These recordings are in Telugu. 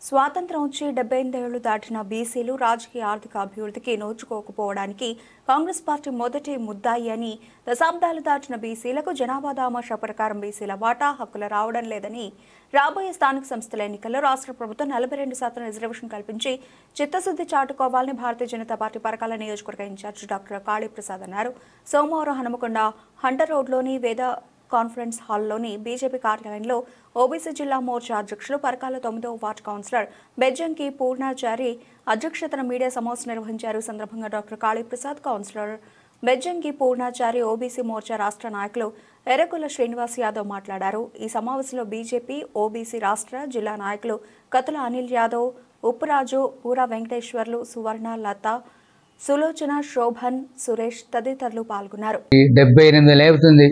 స్వాతంత్ర్యం వచ్చి 78 ఏళ్లు దాటిన బీసీలు రాజకీయ ఆర్థిక అభివృద్ధికి నోచుకోకపోవడానికి కాంగ్రెస్ పార్టీ మొదటి ముద్దాయి అని, దశాబ్దాలు దాటిన బీసీలకు జనాభా దామాషా ప్రకారం బీసీల వాటా హక్కులు రావడం లేదని, రాబోయే స్థానిక సంస్థల ఎన్నికల్లో రాష్ట్ర ప్రభుత్వం 42% రిజర్వేషన్ కల్పించి చిత్తశుద్ధి చాటుకోవాలని భారతీయ జనతా పార్టీ పరకాల నియోజకవర్గ ఇన్ఛార్జ్ డాక్టర్ కాళీప్రసాద్ అన్నారు. సోమవారం హనుమకొండ హంటర్ రోడ్లోని వేద కాన్ఫరెన్స్ హాల్లోని బీజేపీ కార్యాలయంలో ఓబీసీ జిల్లా మోర్చా అధ్యక్షులు పరకాల 9వ వార్డు కౌన్సిలర్ బెజ్జంకి పూర్ణాచారి అధ్యక్షతన మీడియా సమావేశం నిర్వహించారు. సందర్భంగా doctor Kaliprasad, councillor Bejjanki Purnachari, OBC మోర్చా రాష్ట్ర నాయకులు ఎర్రకుల శ్రీనివాస్ యాదవ్ మాట్లాడారు. ఈ సమావేశంలో బీజేపీ, ఓబీసీ రాష్ట్ర, జిల్లా నాయకులు కతుల అనిల్ యాదవ్, ఉప్పురాజు, పూర వెంకటేశ్వర్లు, సువర్ణ, లత, సులోచన, శోభన్, సురేష్ తదితరులు పాల్గొన్నారు. 78 లేవుతుంది.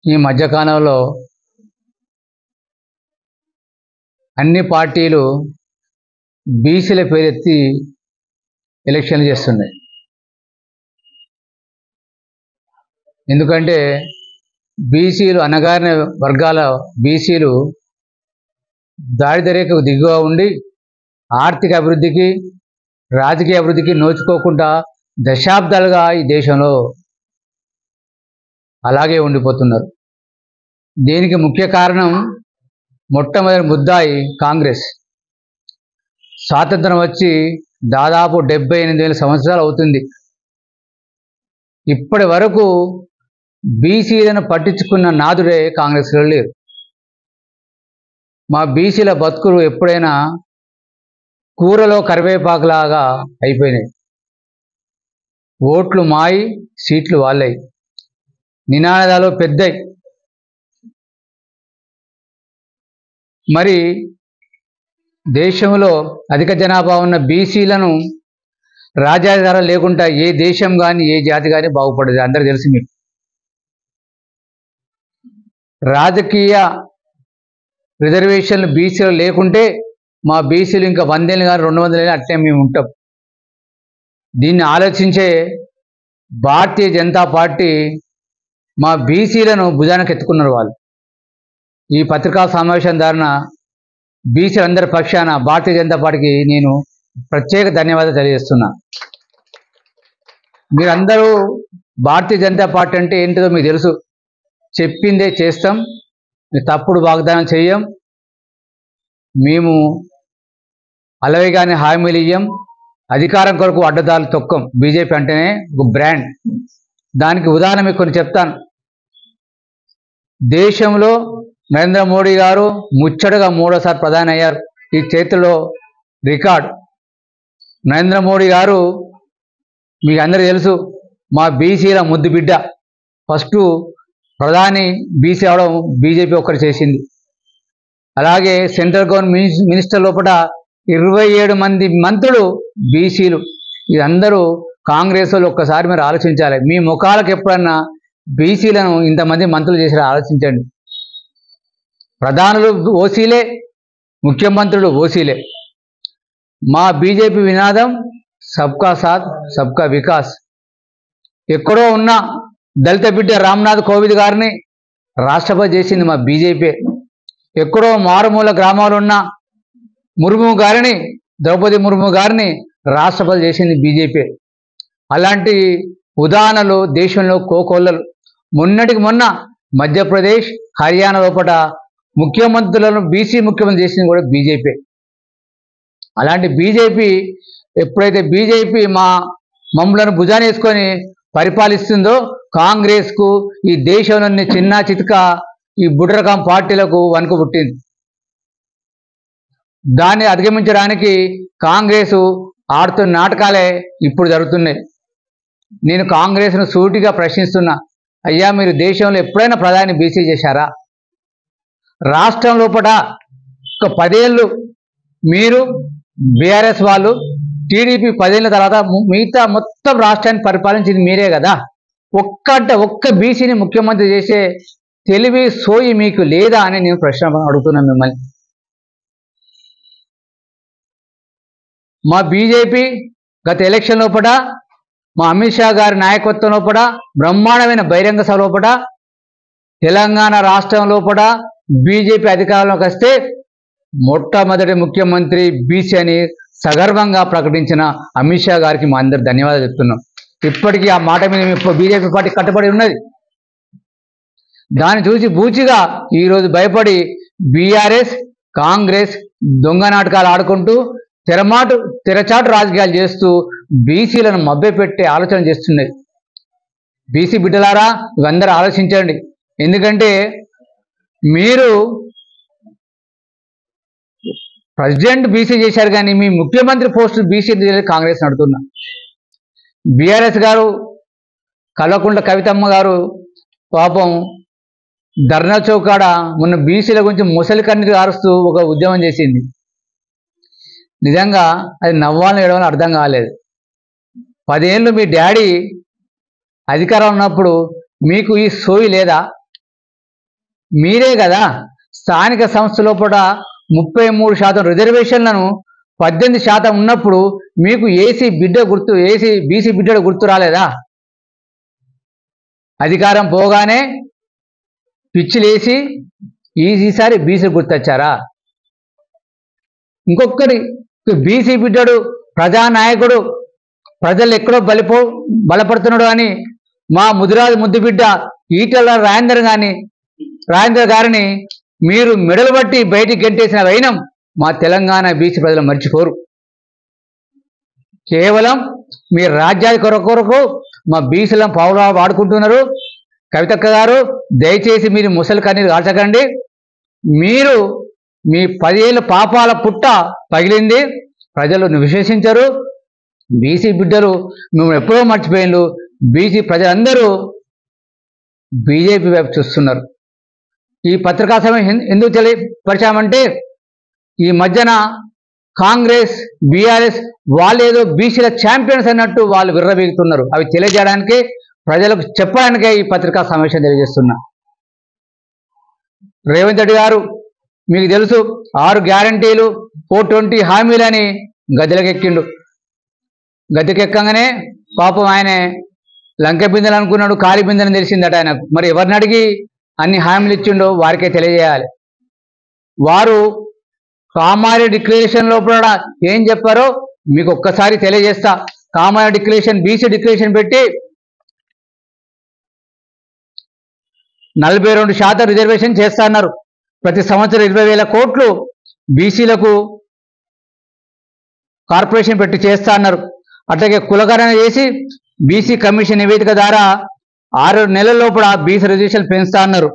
ఈ మధ్యకాలంలో అన్ని పార్టీలు బీసీల పేరెత్తి ఎలక్షన్లు చేస్తున్నాయి. ఎందుకంటే బీసీలు అణగారిన వర్గాల బీసీలు దారిద్ర్యకు దిగువ ఉండి ఆర్థిక అభివృద్ధికి, రాజకీయ అభివృద్ధికి నోచుకోకుండా దశాబ్దాలుగా ఈ దేశంలో అలాగే ఉండిపోతున్నారు. దీనికి ముఖ్య కారణం మొట్టమొదటి ముద్దాయి కాంగ్రెస్. స్వాతంత్రం వచ్చి దాదాపు 78 సంవత్సరాలు అవుతుంది. ఇప్పటి వరకు బీసీలను పట్టించుకున్న నాదుడే కాంగ్రెస్లో లేరు. మా బీసీల బతుకులు ఎప్పుడైనా కూరలో కరివేపాకులాగా అయిపోయినాయి. ఓట్లు మాయి, సీట్లు వాళ్ళయి, నినాదాలు పెద్దయి. మరి దేశంలో అధిక జనాభా ఉన్న బీసీలను రాజ్యాధికారం లేకుండా ఏ దేశం కానీ ఏ జాతి కానీ బాగుపడదు. అందరూ తెలుసు మీకు. రాజకీయ రిజర్వేషన్లు బీసీలు లేకుంటే మా బీసీలు ఇంకా 100 ఏళ్ళు కానీ 200 ఏళ్ళు అట్లే మేము ఉంటాం. దీన్ని ఆలోచించే భారతీయ జనతా పార్టీ మా బీసీలను భుజానికి ఎత్తుకున్నారు. వాళ్ళు ఈ పత్రికా సమావేశం ద్వారా బీసీలందరి పక్షాన భారతీయ జనతా పార్టీకి నేను ప్రత్యేక ధన్యవాదాలు తెలియజేస్తున్నా. మీరందరూ భారతీయ జనతా పార్టీ అంటే ఏంటిదో మీకు తెలుసు. చెప్పిందే చేస్తాం, తప్పుడు వాగ్దానం చెయ్యం, మేము అలవిగానే హామీలు ఇయ్యం, అధికారం కొరకు అడ్డదారులు తొక్కం. బీజేపీ అంటేనే ఒక బ్రాండ్. దానికి ఉదాహరణ మీకు కొన్ని చెప్తాను. దేశంలో నరేంద్ర మోడీ గారు ముచ్చటగా 3వ సారి ప్రధాని అయ్యారు. ఈ చేతిలో రికార్డ్. నరేంద్ర మోడీ గారు మీకు అందరికీ తెలుసు, మా బీసీల ముద్దు బిడ్డ. ఫస్ట్ ప్రధాని బీసీ అవడం బీజేపీ ఒక్కరు చేసింది. అలాగే సెంట్రల్ గవర్నమెంట్ మినిస్టర్ లోపల 27 మంది మంత్రులు బీసీలు. ఇదందరూ కాంగ్రెస్ వాళ్ళు ఒక్కసారి మీరు ఆలోచించాలి. మీ ముఖాలకు ఎప్పుడన్నా బీసీలను ఇంతమంది మంత్రులు చేసి ఆలోచించండి. ప్రధానులు ఓసీలే, ముఖ్యమంత్రులు ఓసీలే. మా బీజేపీ వినాదం సబ్కా సాత్ సబ్కా వికాస్. ఎక్కడో ఉన్న దళిత బిడ్డ రామ్నాథ్ కోవింద్ గారిని రాష్ట్రపతి చేసింది మా బీజేపీ. ఎక్కడో మారుమూల గ్రామాలు ఉన్న ముర్ము గారిని, ద్రౌపది ముర్ము గారిని రాష్ట్రపతి చేసింది బీజేపీ. అలాంటి ఉదాహరణలు దేశంలో కోకొల్లలు. మొన్నటికి మొన్న మధ్యప్రదేశ్, హర్యానా లోపల ముఖ్యమంత్రులను బీసీ ముఖ్యమంత్రి చేసింది కూడా బీజేపీ. అలాంటి బీజేపీ ఎప్పుడైతే బీజేపీ మమ్మలను భుజాన్ని వేసుకొని పరిపాలిస్తుందో, కాంగ్రెస్కు ఈ దేశంలోని చిన్న చితక ఈ బుడ్రకం పార్టీలకు వణుకు పుట్టింది. దాన్ని అధిగమించడానికి కాంగ్రెస్ ఆడుతున్న నాటకాలే ఇప్పుడు జరుగుతున్నాయి. నేను కాంగ్రెస్ను సూటిగా ప్రశ్నిస్తున్నా, అయ్యా మీరు దేశంలో ఎప్పుడైనా ప్రధాని బీసీ చేశారా? రాష్ట్రం లోపల ఒక 10 ఏళ్ళు మీరు బీఆర్ఎస్ వాళ్ళు, టీడీపీ 10 ఏళ్ళ తర్వాత మిగతా మొత్తం రాష్ట్రాన్ని పరిపాలించింది మీరే కదా. ఒక్క బీసీని ముఖ్యమంత్రి చేసే తెలివి సోయి మీకు లేదా అని నేను ప్రశ్న అడుగుతున్నాను మిమ్మల్ని. మా బీజేపీ గత ఎలక్షన్ లోపల మా అమిత్ షా గారి నాయకత్వం లోపల బ్రహ్మాండమైన బహిరంగ సభ లోపల తెలంగాణ రాష్ట్రం లోపల బీజేపీ అధికారంలోకి వస్తే మొట్టమొదటి ముఖ్యమంత్రి బీసీ అని సగర్వంగా ప్రకటించిన అమిత్ షా గారికి మా అందరు ధన్యవాదాలు చెప్తున్నాం. ఇప్పటికీ ఆ మాట మీద బీజేపీ పార్టీ కట్టుబడి ఉన్నది. దాన్ని చూసి బూచిగా ఈరోజు భయపడి బీఆర్ఎస్ కాంగ్రెస్ దొంగ నాటకాలు ఆడుకుంటూ తెరచాటు రాజకీయాలు చేస్తూ బీసీలను మభ్యపెట్టే ఆలోచన చేస్తున్నది. బీసీ బిడ్డలారా, ఇవందరూ ఆలోచించండి. ఎందుకంటే మీరు ప్రెసిడెంట్ బీసీ చేశారు, కానీ మీ ముఖ్యమంత్రి పోస్టు బీసీ కాంగ్రెస్ నడుతున్నా. బీఆర్ఎస్ గారు కల్వకుంట్ల కవితమ్మ గారు పాపం ధర్నా చౌకాడ మొన్న బీసీల గురించి ముసలి కన్నీరు కారుస్తూ ఒక ఉద్యమం చేసింది. నిజంగా అది నవ్వాలని ఏడవని అర్థం కాలేదు. 10 ఏళ్ళు మీ డాడీ అధికారం ఉన్నప్పుడు మీకు ఈ సోయి లేదా? మీరే కదా స్థానిక సంస్థ లోపల 33% రిజర్వేషన్లను 18% ఉన్నప్పుడు మీకు ఏసీ బీసీ బిడ్డ గుర్తు రాలేదా? అధికారం పోగానే పిచ్చిలేసి ఈసారి బీసీ గుర్తొచ్చారా? ఇంకొకటి, బీసీ బిడ్డడు ప్రజానాయకుడు, ప్రజలు ఎక్కడో బలపడుతున్నాడు అని మా ముదిరాజు ముద్దు బిడ్డ ఈటెల రాజేందర్ గారిని మీరు మెడలు బట్టి బయటికి గెంటేసిన వైనం మా తెలంగాణ బీసీ ప్రజలు మర్చిపోరు. కేవలం మీ రాజ్యాధి కొరకు మా బీసీలను పావులా వాడుకుంటున్నారు. కవితక్క గారు, దయచేసి మీరు ముసలి కన్నీరు కాల్చకండి. మీరు మీ 10 ఏళ్ళ పాపాల పుట్ట పగిలింది, ప్రజలు విశ్వసించరు. బీసీ బిడ్డలు మేము ఎప్పుడో మర్చిపోయినారు. బీసీ ప్రజలందరూ బీజేపీ వైపు చూస్తున్నారు. ఈ పత్రికా సమయం ఎందుకు తెలియపరిచామంటే, ఈ మధ్యన కాంగ్రెస్ బీఆర్ఎస్ వాళ్ళు ఏదో బీసీల ఛాంపియన్స్ అన్నట్టు వాళ్ళు విర్రవీగుతున్నారు. అవి తెలియజేయడానికి, ప్రజలకు చెప్పడానికే ఈ పత్రికా సమావేశం తెలియజేస్తున్నా. రేవంత్ రెడ్డి గారు, మీకు తెలుసు 6 గ్యారంటీలు 420 హామీలని గద్దెలకెక్కిండు. గద్దెకెక్కగానే పాపం ఆయన లంక బిందెలు అనుకున్నాడు, కాలి బిందెని తెలిసిందట ఆయనకు. మరి ఎవరిని అడిగి అన్ని హామీలు ఇచ్చిండో వారికే తెలియజేయాలి. వారు కామారెడ్డి డిక్లరేషన్ లోపల ఏం చెప్పారో మీకు ఒక్కసారి తెలియజేస్తా. కామారెడ్డి డిక్లరేషన్, బీసీ డిక్లరేషన్ పెట్టి 42% రిజర్వేషన్ చేస్తా అన్నారు. ప్రతి సంవత్సరం 20,000 కోట్లు బీసీలకు కార్పొరేషన్ పెట్టి చేస్తా అన్నారు. అట్లాగే కులగణన చేసి బీసీ కమిషన్ నివేదిక ద్వారా 6 నెలల లోపల బీసీ రిజర్వేషన్ పెంచుతా అన్నారు.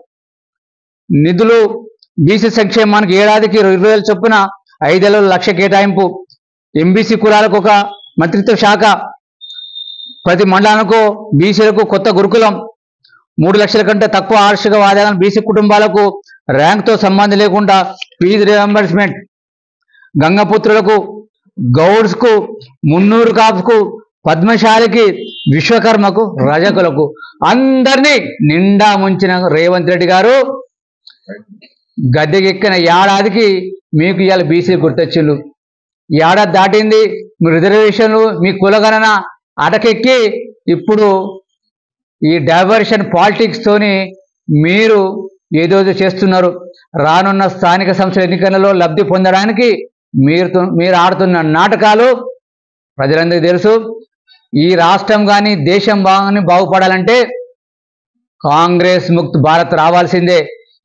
నిధులు బీసీ సంక్షేమానికి ఏడాదికి 20,000 చొప్పున 5 ఏళ్ళ 1,00,000 కేటాయింపు. ఎంబీసీ కులాలకు ఒక మంత్రిత్వ శాఖ, ప్రతి మండలానికి బీసీలకు కొత్త గురుకులం, 3 లక్షల కంటే తక్కువ వార్షిక ఆదాయం బీసీ కుటుంబాలకు ర్యాంక్తో సంబంధం లేకుండా ఫీజు రియంబర్స్మెంట్, గంగపుత్రులకు, గౌడ్స్కు, మున్నూరు కాపుకు, పద్మశాలికి, విశ్వకర్మకు, రజకులకు అందరినీ నిండా ముంచిన రేవంత్ రెడ్డి గారు గద్దెకెక్కిన ఏడాదికి మీకు ఇవాళ బీసీలు గుర్తొచ్చిండు. ఏడాది దాటింది, మీ రిజర్వేషన్లు, మీ కులగణన అటకెక్కి ఇప్పుడు ఈ డైవర్షన్ పాలిటిక్స్ తోని మీరు ఏదో చేస్తున్నారు. రానున్న స్థానిక సంస్థల ఎన్నికలలో లబ్ధి పొందడానికి మీరు ఆడుతున్న నాటకాలు ప్రజలందరికీ తెలుసు. ఈ రాష్ట్రం కానీ దేశం బాగుపడాలంటే కాంగ్రెస్ ముక్త్ భారత్ రావాల్సిందే.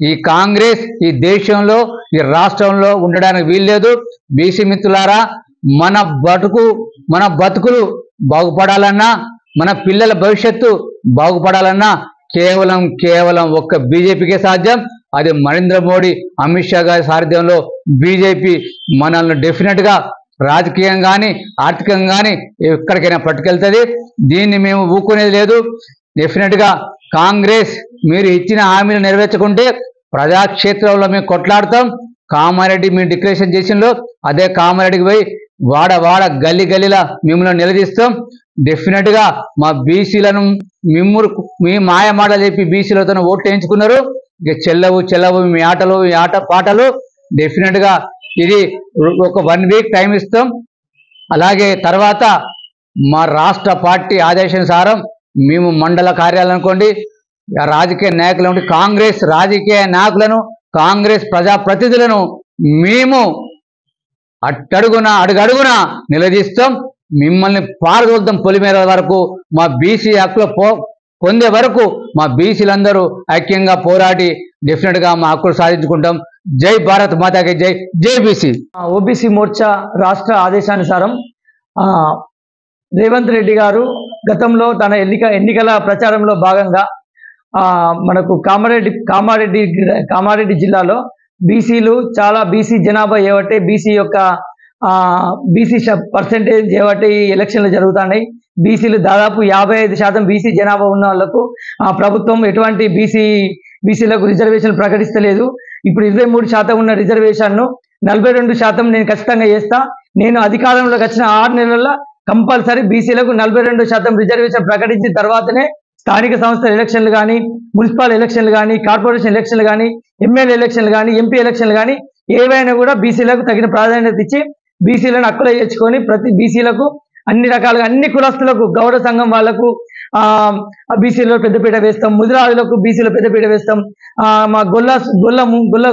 ఈ కాంగ్రెస్ ఈ దేశంలో ఈ రాష్ట్రంలో ఉండడానికి వీల్లేదు. బీసీ మిత్రులారా, మన బతుకులు బాగుపడాలన్నా, మన పిల్లల భవిష్యత్తు బాగుపడాలన్నా కేవలం ఒక్క బీజేపీకే సాధ్యం. అది నరేంద్ర మోడీ, అమిత్ షా గారి సారథ్యంలో బీజేపీ మనల్ని డెఫినెట్గా రాజకీయంగా కానీ ఆర్థికంగా కానీ ఎక్కడికైనా పట్టుకెళ్తుంది. దీన్ని మేము ఊక్కునేది లేదు. డెఫినెట్గా కాంగ్రెస్ మీరు ఇచ్చిన హామీలు నెరవేర్చుకుంటే ప్రజాక్షేత్రంలో మేము కొట్లాడతాం. కామారెడ్డి మీరు డిక్లరేషన్ చేసినలో అదే కామారెడ్డికి పోయి వాడ గల్లీలా మిమ్మల్ని నిలదీస్తాం. డెఫినెట్గా మా బీసీలను మీ మాయ మాటలు చెప్పి బీసీలతో ఓట్లు వేయించుకున్నారు. ఇక చెల్లవు మీ పాటలు. డెఫినెట్గా ఇది ఒక 1 వీక్ టైం ఇస్తాం. అలాగే తర్వాత మా రాష్ట్ర పార్టీ ఆదేశానుసారం మేము మండల కార్యాలయం అనుకోండి, రాజకీయ నాయకులు కాంగ్రెస్ రాజకీయ నాయకులను, కాంగ్రెస్ ప్రజాప్రతినిధులను మేము అడుగడుగున నిలదీస్తాం, మిమ్మల్ని పారదోలుతాం పొలిమేర వరకు. మా బీసీ హక్కులు పొందే వరకు మా బీసీలందరూ ఐక్యంగా పోరాడి డెఫినెట్గా మా హక్కులు సాధించుకుంటాం. జై భారత్ మాతాకి జై, జై బీసీ. ఓబీసీ మోర్చా రాష్ట్ర ఆదేశానుసారం రేవంత్ రెడ్డి గారు గతంలో తన ఎన్నికల ప్రచారంలో భాగంగా మనకు కామారెడ్డి జిల్లాలో బీసీలు చాలా బీసీ జనాభా ఏవట్టే బీసీ యొక్క బీసీ పర్సెంటేజ్ ఏవట్టే ఈ ఎలక్షన్లు జరుగుతున్నాయి. బీసీలు దాదాపు 55% బీసీ జనాభా ఉన్న వాళ్లకు ప్రభుత్వం ఎటువంటి బీసీలకు రిజర్వేషన్ ప్రకటిస్తలేదు. ఇప్పుడు 23% ఉన్న రిజర్వేషన్ను 42% నేను ఖచ్చితంగా చేస్తా. నేను అధికారంలోకి వచ్చిన 6 నెలల్లో కంపల్సరీ బీసీలకు 42% రిజర్వేషన్ ప్రకటించిన తర్వాతనే స్థానిక సంస్థల ఎలక్షన్లు కానీ, మున్సిపల్ ఎలక్షన్లు కానీ, కార్పొరేషన్ ఎలక్షన్లు కానీ, ఎమ్మెల్యే ఎలక్షన్లు కానీ, ఎంపీ ఎలక్షన్లు కానీ ఏవైనా కూడా బీసీలకు తగిన ప్రాధాన్యత ఇచ్చి బీసీలను హక్కులు చేర్చుకొని ప్రతి బీసీలకు అన్ని రకాలుగా అన్ని కులస్తులకు గౌరవ సంఘం వాళ్లకు బీసీలో పెద్దపీట వేస్తాం, ముదిరాజులకు బీసీలో పెద్దపీట వేస్తాం, మా గొల్ల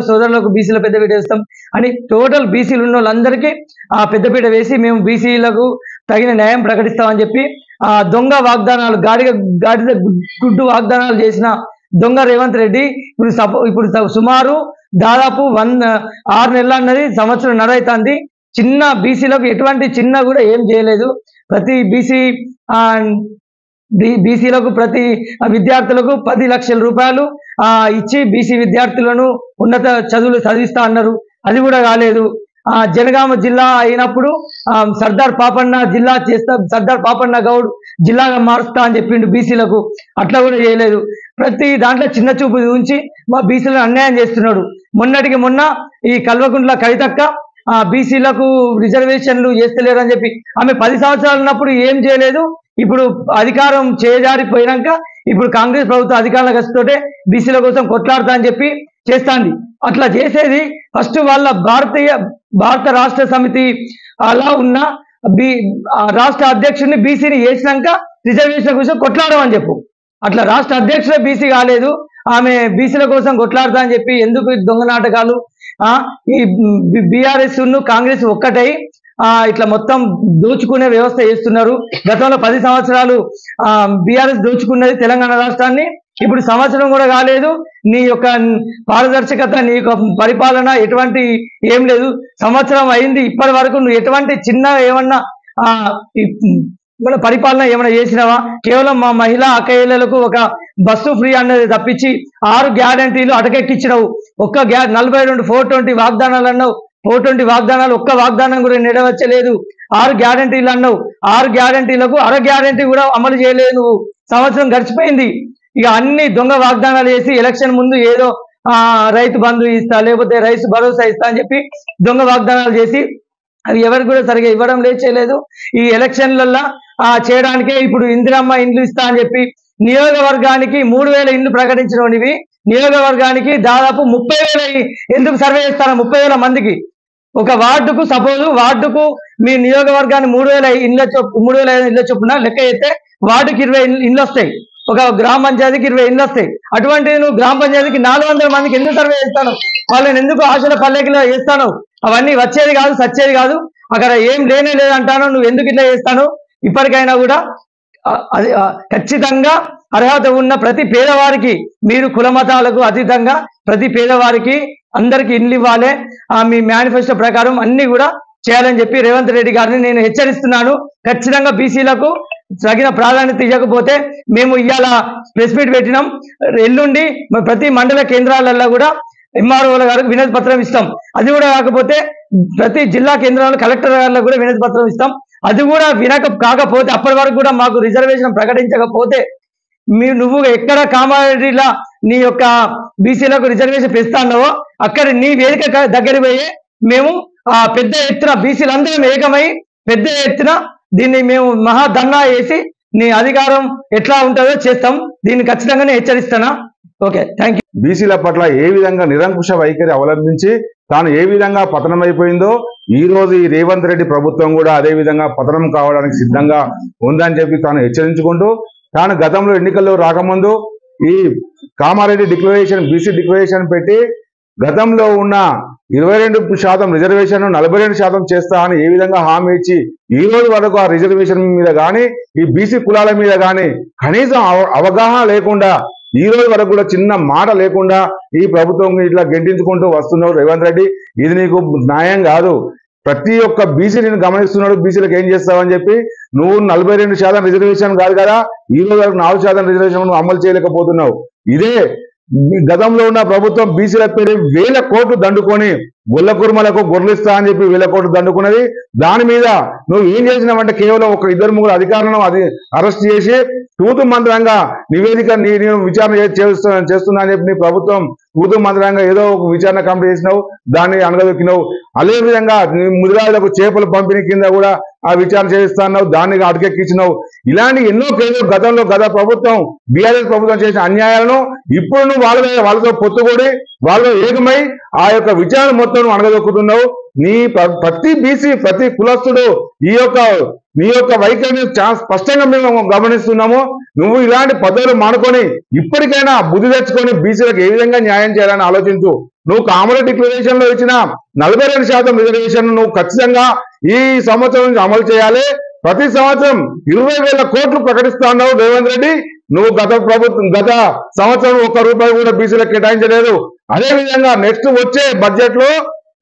సోదరులకు బీసీలో పెద్దపీట వేస్తాం అని టోటల్ బీసీలు ఉన్న వాళ్ళందరికీ పెద్దపీట వేసి మేము బీసీలకు తగిన న్యాయం ప్రకటిస్తామని చెప్పి దొంగ వాగ్దానాలు గాడిద గుడ్డు వాగ్దానాలు చేసిన దొంగ రేవంత్ రెడ్డి ఇప్పుడు సుమారు దాదాపు 6 నెలలు అన్నది సంవత్సరంన్నర అవుతుంది. చిన్న బీసీలకు ఎటువంటి చిన్న కూడా ఏం చేయలేదు. ప్రతి బీసీలకు ప్రతి విద్యార్థులకు 10 లక్షల రూపాయలు ఇచ్చి బీసీ విద్యార్థులను ఉన్నత చదువులు చదివిస్తా అన్నారు. అది కూడా కాలేదు. జనగామ జిల్లా అయినప్పుడు సర్దార్ పాపన్న జిల్లా చేస్తా, సర్దార్ పాపన్న గౌడ్ జిల్లాగా మారుస్తా అని చెప్పిండు బీసీలకు. అట్లా కూడా చేయలేదు. ప్రతి దాంట్లో చిన్న చూపు ఉంచి మా బీసీలను అన్యాయం చేస్తున్నాడు. మొన్నటికి మొన్న ఈ కల్వకుంట్ల కవితక్క బీసీలకు రిజర్వేషన్లు చేస్తలేరని చెప్పి ఆమె 10 సంవత్సరాలు ఉన్నప్పుడు ఏం చేయలేదు. ఇప్పుడు అధికారం చేజారిపోయినాక ఇప్పుడు కాంగ్రెస్ ప్రభుత్వం అధికారంలోకి వస్తుంటే బీసీల కోసం కొట్లాడతా అని చెప్పి చేస్తాంది. అట్లా చేసేది ఫస్ట్ వాళ్ళ భారత రాష్ట్ర సమితి అలా ఉన్న రాష్ట్ర అధ్యక్షుడిని బీసీని వేసినాక రిజర్వేషన్ కోసం కొట్లాడమని చెప్పు. అట్లా రాష్ట్ర అధ్యక్షుడే బీసీ కాలేదు, ఆమె బీసీల కోసం కొట్లాడతా అని చెప్పి ఎందుకు దొంగ నాటకాలు? ఈ బీఆర్ఎస్ కాంగ్రెస్ ఒక్కటై ఇట్లా మొత్తం దోచుకునే వ్యవస్థ చేస్తున్నారు. గతంలో 10 సంవత్సరాలు బీఆర్ఎస్ దోచుకున్నది తెలంగాణ రాష్ట్రాన్ని. ఇప్పుడు సంవత్సరం కూడా కాలేదు. నీ యొక్క పారదర్శకత, నీ యొక్క పరిపాలన ఎటువంటి ఏం లేదు. సంవత్సరం అయింది, ఇప్పటి వరకు నువ్వు ఎటువంటి చిన్న ఏమన్నా మన పరిపాలన ఏమైనా చేసినావా? కేవలం మా మహిళా అక్కయ్యలకు ఒక బస్సు ఫ్రీ అన్నది తప్పించి 6 గ్యారంటీలు అటకెక్కించినావు. 42 420 వాగ్దానాలు అన్నావు. 420 వాగ్దానాలు ఒక్క వాగ్దానం కూడా నెరవేర్చలేదు. 6 గ్యారంటీలు అన్నావు. 6 గ్యారంటీలకు అర గ్యారంటీ కూడా అమలు చేయలేదు నువ్వు. సంవత్సరం గడిచిపోయింది. ఇక అన్ని దొంగ వాగ్దానాలు చేసి ఎలక్షన్ ముందు ఏదో రైతు బంధు ఇస్తా, లేకపోతే రైతు భరోసా ఇస్తా అని చెప్పి దొంగ వాగ్దానాలు చేసి అవి ఎవరికి కూడా సరిగా ఇవ్వడం చేయలేదు. ఈ ఎలక్షన్లలో చేయడానికే ఇప్పుడు ఇందిరమ్మ ఇండ్లు ఇస్తా అని చెప్పి నియోజకవర్గానికి 3000 ఇండ్లు ప్రకటించినవి. నియోజకవర్గానికి దాదాపు 30,000 ఎందుకు సర్వే చేస్తాను? 30,000 మందికి ఒక వార్డుకు, సపోజ్ వార్డుకు మీ నియోజకవర్గాన్ని 3,000 ఇళ్ళ చొప్పున లెక్క చేస్తే వార్డుకి 20 ఇండ్లు వస్తాయి. ఒక గ్రామ పంచాయతీకి 20 ఇండ్లు వస్తాయి. అటువంటి నువ్వు గ్రామ పంచాయతీకి 400 మందికి ఎందుకు సర్వే చేస్తాను? వాళ్ళని ఎందుకు ఆశల పల్లెకిలో చేస్తాను? అవన్నీ వచ్చేది కాదు, సచ్చేది కాదు. అక్కడ ఏం లేనే లేదంటాను. నువ్వు ఎందుకు ఇట్లా చేస్తాను? ఇప్పటికైనా కూడా ఖచ్చితంగా అర్హత ఉన్న ప్రతి పేదవారికి, మీరు కులమతాలకు అతీతంగా ప్రతి పేదవారికి అందరికీ ఇండ్లు ఇవ్వాలి. మీ మేనిఫెస్టో ప్రకారం అన్ని కూడా చేయాలని చెప్పి రేవంత్ రెడ్డి గారిని నేను హెచ్చరిస్తున్నాను. ఖచ్చితంగా బీసీలకు తగిన ప్రాధాన్యత ఇవ్వకపోతే మేము ఇవాళ ప్రెస్ మీట్ పెట్టినాం. ఎల్లుండి ప్రతి మండల కేంద్రాలలో కూడా ఎంఆర్ఓల గారికి వినతి పత్రం ఇస్తాం. అది కూడా కాకపోతే ప్రతి జిల్లా కేంద్రాల్లో కలెక్టర్ గారికి కూడా వినతి పత్రం ఇస్తాం. అది కూడా కాకపోతే అప్పటి వరకు కూడా మాకు రిజర్వేషన్ ప్రకటించకపోతే నువ్వు ఎక్కడ కామారెడ్డిలా నీ యొక్క బీసీలకు రిజర్వేషన్ పెంచుతాన్నావో అక్కడ నీ వేదిక దగ్గర పోయి మేము పెద్ద ఎత్తున బీసీలందరం ఏకమై పెద్ద ఎత్తున దీన్ని మేము మహాధర్నా చేసి నీ అధికారం ఎట్లా ఉంటుందో చేస్తాం. దీన్ని ఖచ్చితంగానే హెచ్చరిస్తానా. Okay, thank you. బీసీల పట్ల ఏ విధంగా నిరంకుశ వైఖరి అవలంబించి తాను ఏ విధంగా పతనమైపోయిందో ఈ రోజు ఈ రేవంత్ రెడ్డి ప్రభుత్వం కూడా అదే విధంగా పతనం కావడానికి సిద్ధంగా ఉందని చెప్పి తాను హెచ్చరించుకుంటూ, తాను గతంలో ఎన్నికల్లో రాకముందు ఈ కామారెడ్డి డిక్లరేషన్, బీసీ డిక్లరేషన్ పెట్టి గతంలో ఉన్న 22% రిజర్వేషన్ 42% చేస్తా అని ఏ విధంగా హామీ ఇచ్చి ఈ రోజు వరకు ఆ రిజర్వేషన్ మీద కానీ ఈ బీసీ కులాల మీద కానీ కనీసం అవగాహన లేకుండా ఈ రోజు వరకు కూడా చిన్న మాట లేకుండా ఈ ప్రభుత్వం ఇట్లా గెంటించుకుంటూ వస్తున్నాడు రేవంత్ రెడ్డి. ఇది నీకు న్యాయం కాదు. ప్రతి ఒక్క బీసీ నేను గమనిస్తున్నాడు. బీసీలకు ఏం చేస్తావని చెప్పి నువ్వు 42% రిజర్వేషన్ కాదు కదా, ఈ రోజు వరకు 4% రిజర్వేషన్ నువ్వు అమలు చేయలేకపోతున్నావు. ఇదే గతంలో ఉన్న ప్రభుత్వం బీసీల పేరు 1000 కోట్లు దండుకొని గొల్ల కుర్మలకు గొర్రెలిస్తా అని చెప్పి 1000 కోట్లు దండుకున్నది. దాని మీద నువ్వు ఏం చేసినావంటే కేవలం ఒక 2-3 అధికారులను అరెస్ట్ చేసి తూతు మంత్రంగా నివేదిక నేను విచారణ చేస్తున్నా అని చెప్పి నీ ప్రభుత్వం తూతు మంత్రంగా ఏదో ఒక విచారణ కమిటీ చేసినావు, దాన్ని అనగదొక్కినావు. అదే విధంగా ముదిరాజులకు చేపల పంపిణీ కింద కూడా ఆ విచారణ చేయిస్తున్నావు, దాన్ని అటకెక్కించినావు. ఇలాంటి ఎన్నో కేసులు గతంలో గత ప్రభుత్వం బీఆర్ఎస్ ప్రభుత్వం చేసిన అన్యాయాలను ఇప్పుడు నువ్వు వాళ్ళతో పొత్తుకొని వాళ్ళు ఏకమై ఆ యొక్క విచారణ మొత్తం అణగదొక్కుతున్నావు. నీ ప్రతి బీసీ ప్రతి కులస్తుడు నీ యొక్క వైఖరిని చాలా స్పష్టంగా మేము గమనిస్తున్నాము. నువ్వు ఇలాంటి పద్ధతులు మానుకొని ఇప్పటికైనా బుద్ధి తెచ్చుకొని బీసీలకు ఏ విధంగా న్యాయం చేయాలని ఆలోచించు. నువ్వు కామన్ డిక్లరేషన్ లో ఇచ్చిన 42% రిజర్వేషన్ నువ్వు ఖచ్చితంగా ఈ సంవత్సరం నుంచి అమలు చేయాలి. ప్రతి సంవత్సరం 20,000 కోట్లు ప్రకటిస్తున్నావు రేవంత్ రెడ్డి. నువ్వు గత సంవత్సరం ₹1 కూడా బీసీలకు కేటాయించలేదు. అదే విధంగా నెక్స్ట్ వచ్చే బడ్జెట్ లో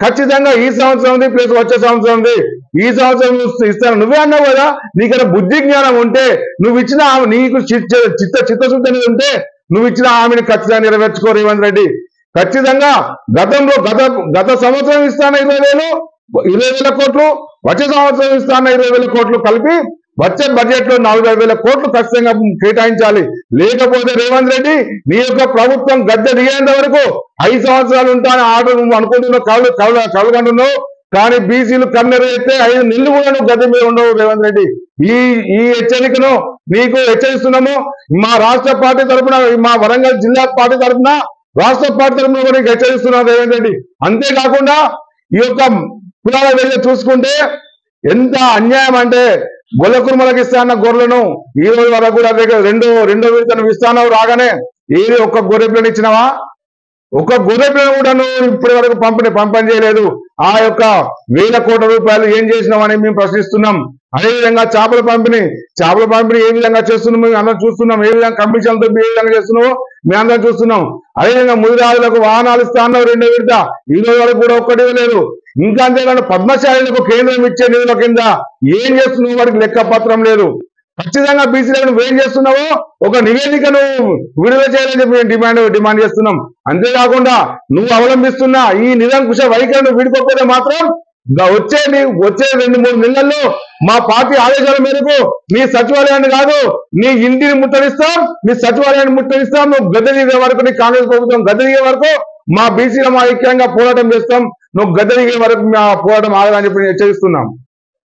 ఖచ్చితంగా ఈ సంవత్సరం ఉంది ప్లస్ వచ్చే సంవత్సరం ఉంది, ఈ సంవత్సరం ఇస్తాను. నువ్వే అన్నావు కదా, నీకు బుద్ధి జ్ఞానం ఉంటే నువ్వు ఇచ్చిన నీకు చిత్తశుద్ధి అనేది ఉంటే నువ్వు ఇచ్చిన హామీని ఖచ్చితంగా నెరవేర్చుకో రేవంత్ రెడ్డి. ఖచ్చితంగా గత సంవత్సరం ఇస్తాను 20,000 కోట్లు, వచ్చే సంవత్సరం ఇస్తాను 20,000 కోట్లు కలిపి వచ్చే బడ్జెట్ లో 40,000 కోట్లు ఖచ్చితంగా కేటాయించాలి. లేకపోతే రేవంత్ రెడ్డి నీ యొక్క ప్రభుత్వం గద్దె దిగేంత వరకు 5 సంవత్సరాలు ఉంటాయని ఆర్డర్ నువ్వు అనుకుంటున్నావు, కలగంటున్నావు. కానీ బీసీలు కన్నెరు అయితే 5 నెలలు కూడా నువ్వు గద్దె మీద ఉండవు రేవంత్ రెడ్డి. ఈ హెచ్చరికను నీకు హెచ్చరిస్తున్నాము. మా రాష్ట్ర పార్టీ తరఫున, మా వరంగల్ జిల్లా పార్టీ తరఫున, రాష్ట్ర పార్టీ తరఫున కూడా నీకు హెచ్చరిస్తున్నావు రేవంత్ రెడ్డి. అంతేకాకుండా ఈ యొక్క కులాల దగ్గర చూసుకుంటే ఎంత అన్యాయం అంటే గొల్ల కుర్మలకు ఇస్తాన్న గొర్రెలను ఈ రోజు వరకు కూడా రెండో విడతను ఇస్తాను రాగానే ఏది ఒక్క గొర్రె పిల్లని ఇచ్చినావా? ఒక్క గొర్రె పిల్లని కూడా నువ్వు ఇప్పటి వరకు పంపిణీ చేయలేదు. ఆ యొక్క 1,000 కోట్ల రూపాయలు ఏం చేసినావని మేము ప్రశ్నిస్తున్నాం. అదేవిధంగా చేపల పంపిణీ ఏ విధంగా చేస్తున్నాం మేము అందరం చూస్తున్నాం. ఏ విధంగా కమిషన్లతో ఏ విధంగా చేస్తున్నావో మేము అందరం చూస్తున్నాం. అదేవిధంగా ముదిరాజులకు వాహనాలు ఇస్తా అన్నావు 2వ విడత, ఈ రోజు వరకు కూడా ఒక్కటి లేదు. ఇంకా అంతేకాదు పద్మశాలీలకు కేంద్రం ఇచ్చే నిధుల కింద ఏం చేస్తున్నావు వారికి లెక్క పత్రం లేదు. ఖచ్చితంగా బీసీలను నువ్వు ఏం చేస్తున్నావో ఒక నివేదికను విడుదల చేయాలని చెప్పి డిమాండ్ చేస్తున్నాం. అంతేకాకుండా నువ్వు అవలంబిస్తున్న ఈ నిరంకుశ వైఖరిని విడిపోతే మాత్రం వచ్చే 2-3 నెలల్లో మా పార్టీ ఆదేశాల మేరకు నీ సచివాలయాన్ని కాదు నీ ఇంటిని ముట్టడిస్తాం, నీ సచివాలయాన్ని ముట్టడిస్తాం. నువ్వు గద్దె దిగే వరకు, నీ కాంగ్రెస్ ప్రభుత్వం గద్దె దిగే వరకు మా బీసీలు మా ఐక్యంగా పోరాటం చేస్తాం. నువ్వు గద్దె దిగే వరకు మా పోరాటం ఆగదని చెప్పి హెచ్చరిస్తున్నాం.